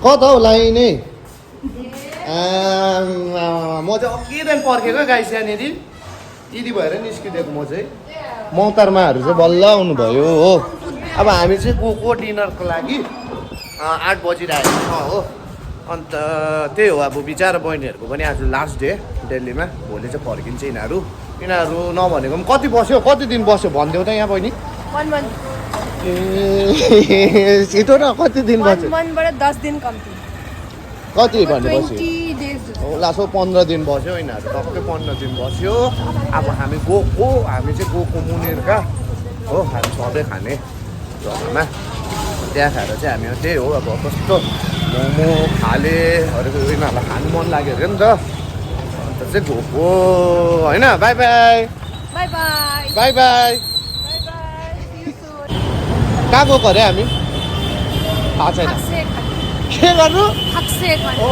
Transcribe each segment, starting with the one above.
कता हौ लाइनै म चाहिँ अघिदेखि पर्खेको गाइस यहाँनिर यदि भएर निस्किदिएको म चाहिँ मौतर्माहरू चाहिँ बल्ल आउनुभयो हो अब हामी चाहिँ गएको डिनरको लागि 8 बजिरहेको छ हो अन्त त्यही हो अब बिचारा बहिनीहरूको पनि आज लास्ट डे दिल्लीमा भोलि चाहिँ फर्किन्छ यिनीहरू नभनेको पनि कति दिन बस्यो भनिदेऊ त यहाँ बहिनी 1 month ए छिटो न कति दिन बस्यो 1 monthबाट 10 दिन कम्ती कति भनेपछि 20 days होला सो 15 दिन बस्यो यिनीहरू टक्कै 15 दिन बस्यो अब हामी चाहिँ गएको मुनिरका हो हामी सधैँ खाने जग्गामा त्यहाँ खाएर चाहिँ हामी त्यही हो अब कस्तो मोमो खालेहरू यिनीहरूलाई खानु मन लाग्यो अरे नि त अन्त चाहिँ गएको होइन by by by by by by कहाँ गएको अरे हामी थाहा छैन के गर्नु ओ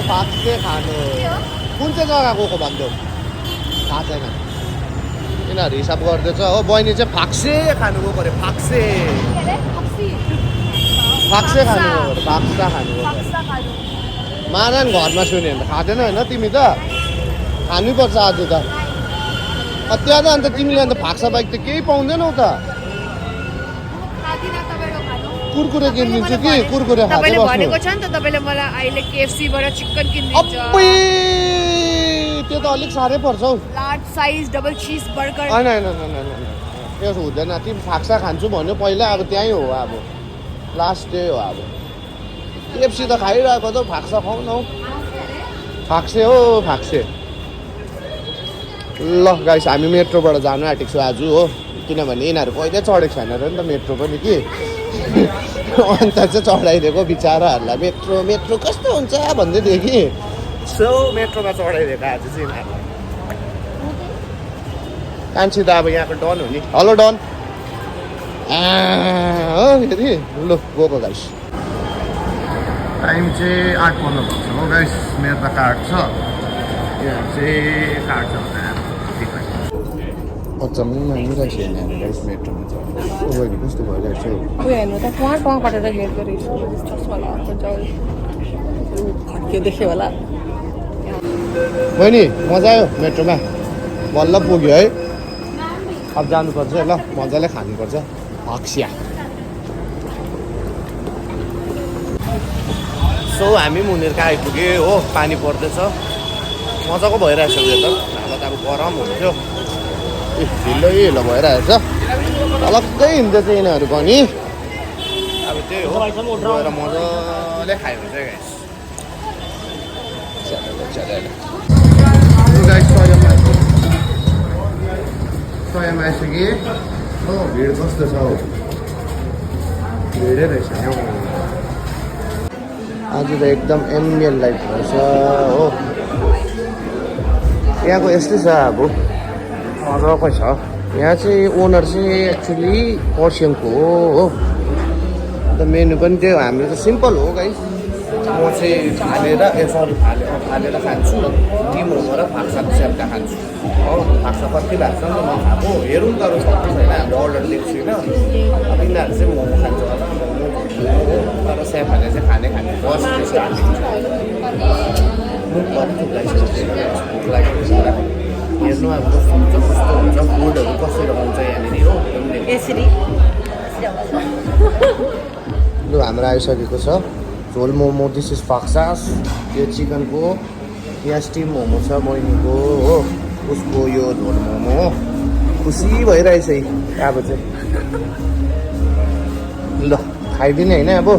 फाक्से खानु कुन चाहिँ जग्गा गएको भनिदेऊ थाहा छैन यिनीहरू हिसाब गर्दैछ हो बहिनी चाहिँ फाक्से खानु गएको अरे फाक्से खानु गएको अरे फाक्सा खानु गएको माना नि घरमा सुन्यो भने त खाँदैन होइन तिमी त खानुपर्छ आज त त्यहाँ त अन्त तिमीले अन्त फाक्सा बाइक त केही पाउँदैनौ त कुरकुरे किनिदिन्छु कि कुरकुरे खाँदै बस्नु भनेको छ नि त तपाईँले मलाई अहिले KFC बाट चिकन किनिदिन्छ अब्बुई त्यो त अलिक साह्रै पर्छ हौ लार्ज साइज डबल चीज बर्गर हैन त्यो हुँदैन तिमी फाक्सा खान्छु भन्यो पहिला अब त्यहीँ हो अब लास्ट डे हो अब KFC त खाइरहेको त फाक्सा खाऊ न हौ फाक्से हो फाक्से ल गाइस हामी मेट्रोबाट जानु आँटेको छु आज हो किनभने यिनीहरू कहिले चढेको छैन र नि त मेट्रो पनि कि अन्त चाहिँ चढाइदिएको बिचराहरूलाई मेट्रो कस्तो हुन्छ भन्दै थियो कि सो मेट्रोमा चढाइदिएको आज चाहिँ यिनीहरूलाई कान्छी त अब यहाँको डन हो नि हेलो डन हो फेरि लु गएको गाइस टाइम चाहिँ 8:15 भएको छ हो गाइस मेरो त कार्ड छ यहाँ चाहिँ कार्ड छ अचम्म आइरहेको छ यहाँ गाइस मेट्रोमा चाहिँ बहिनी कस्तो भइरहेको छ उयो हेर्नु त कहाँ काटेर हेड गरेको चस्मा लगाएको खड्के देख्यो होला बहिनी मजा आयो मेट्रोमा बल्ल पुग्यो है अब जानुपर्छ ल मजाले खानुपर्छ फाक्सिया सो हामी मुनिरका आइपुग्यो हो पानी पर्दैछ मजाको भइरहेछ उयो त अब गरम हुन्थ्यो ढिलो भइरहेछ अलग्गै हिँड्दैछ यिनीहरू पनि अब त्यही हो गएर मजाले खायो भने चाहिँ गाइस सयमा आइसकेँ हो भिड कस्तो छ हौ भिडै रहेछ नि हौ आज त एकदम एम्बियन लाइट भएछ हो यहाँको यस्तै छ अब मजाकै छ यहाँ चाहिँ ओनर चाहिँ एक्चुली खरसाङको हो अन्त मेनु पनि त्यो हाम्रो त सिम्पल हो गाइस म चाहिँ फालेर फालेर खान्छु टिमोमो र फाक्साको स्याप्टा खान्छु हो फाक्सा कति भएको छ नि त नखाएको हेरौँ तर सक्नु छैन हाम्रो अर्डर लिएको छैन यिनीहरू चाहिँ मोमो खान्छ होला मोमो तर स्याप्टाले चाहिँ खाने फर्स्ट हेर्नु अब कस्तो हुन्छ फुडहरू कसरी आउँछ यहाँनिर हो यसरी लु हाम्रो आइसकेको छ झोल मोमो दिस इज फाक्सास यो चिकनको यहाँ स्टिम मोमो छ बहिनीको हो उसको यो झोल मोमो खुसी भइरहेछ अब चाहिँ ल खाइदिने होइन अब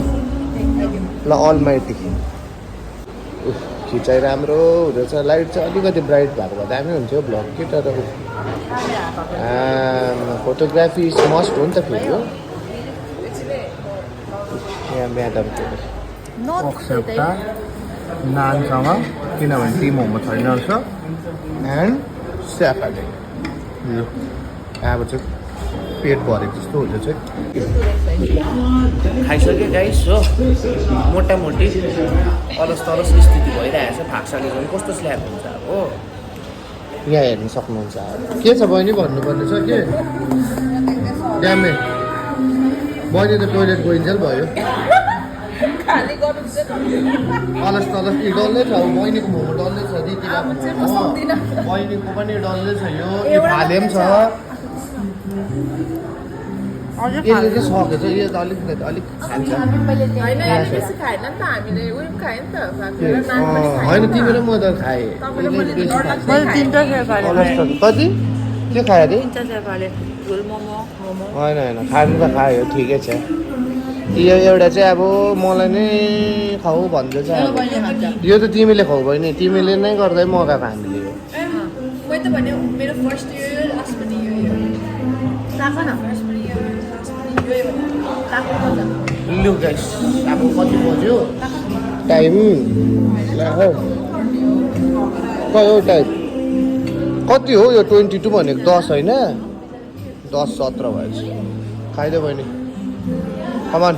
ल अलमाइटी खिचाइ राम्रो हुँदैछ लाइट चाहिँ अलिकति ब्राइट भएको भए दामी हुन्थ्यो भ्लग कि तर फोटोग्राफी मस्ट हो नि त फेरि हो यहाँ म्याडम एक्सेप्टा नानसँग किनभने टी मोमो छैन रहेछ एन्ड स्याफाले ल अब चाहिँ पेट भरेको जस्तो हुन्छ चाहिँ खाइसक्यो गाइस हो मोटामोटी अलस तलस स्थिति भइरहेको छ फाक्साले झन् कस्तो स्ल्याब हुन्छ अब हो यहाँ हेर्न सक्नुहुन्छ के छ बहिनी भन्नुपर्ने छ के ड्यामे बहिनी त टोइलेट गइन्जेल भयो खाली गर्नु तलस तलस कि डल्लै छ बहिनीको मोमो डल्लै छ अब चाहिँ म सक्दिनँ। बहिनीको पनि डल्लै छ यो फाले पनि छ हजुर यसले चाहिँ सकेछ यो त अलिक खान्छ होइन यसले बेसी खाएन नि त हामीले उयो पनि खायो नि त फाफेर नान पनि खायो होइन तिमी र म त खाएँ तपाईँले मैले बेसी डर खान्छ। लाग्छ मैले तिनवटा सेयर तलस फालेँ त कति के खायो अरे तिनवटा सेयर फालेँ झोल मोमो होइन होइन खानु त खायो ठिकै छ यो एउटा चाहिँ अब मलाई नै खाऊ भन्दै छ अब। यो त तिमीले खाऊ भयो नि तिमीले नै गर्दै मगाएको हामीले यो मैले त भने मेरो फर्स्ट इयर लास्ट पनि यो ताको न फर्स्ट पनि यो लास्ट पनि यो ताको मजा लु गाइस अब कति बज्यो टाइम कयो टाइम कति हो यो 22 भनेको 10 होइन 10-17 भएछ खाइदियो बहिनी कमान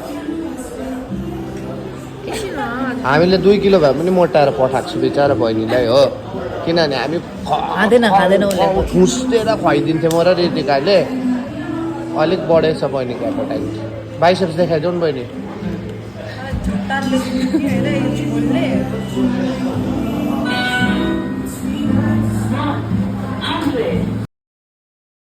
हामीले 2 किलो भए पनि मोटाएर पठाएको छु बिचरा बहिनीलाई हो किनभने हामी खाँदैन उसले खुस्टेर खुवाइदिन्थ्यो म र रितिकाले अलिक बढेछ बहिनीको एपोटाइट बाइसेप्स देखाइदिउँ नि बहिनी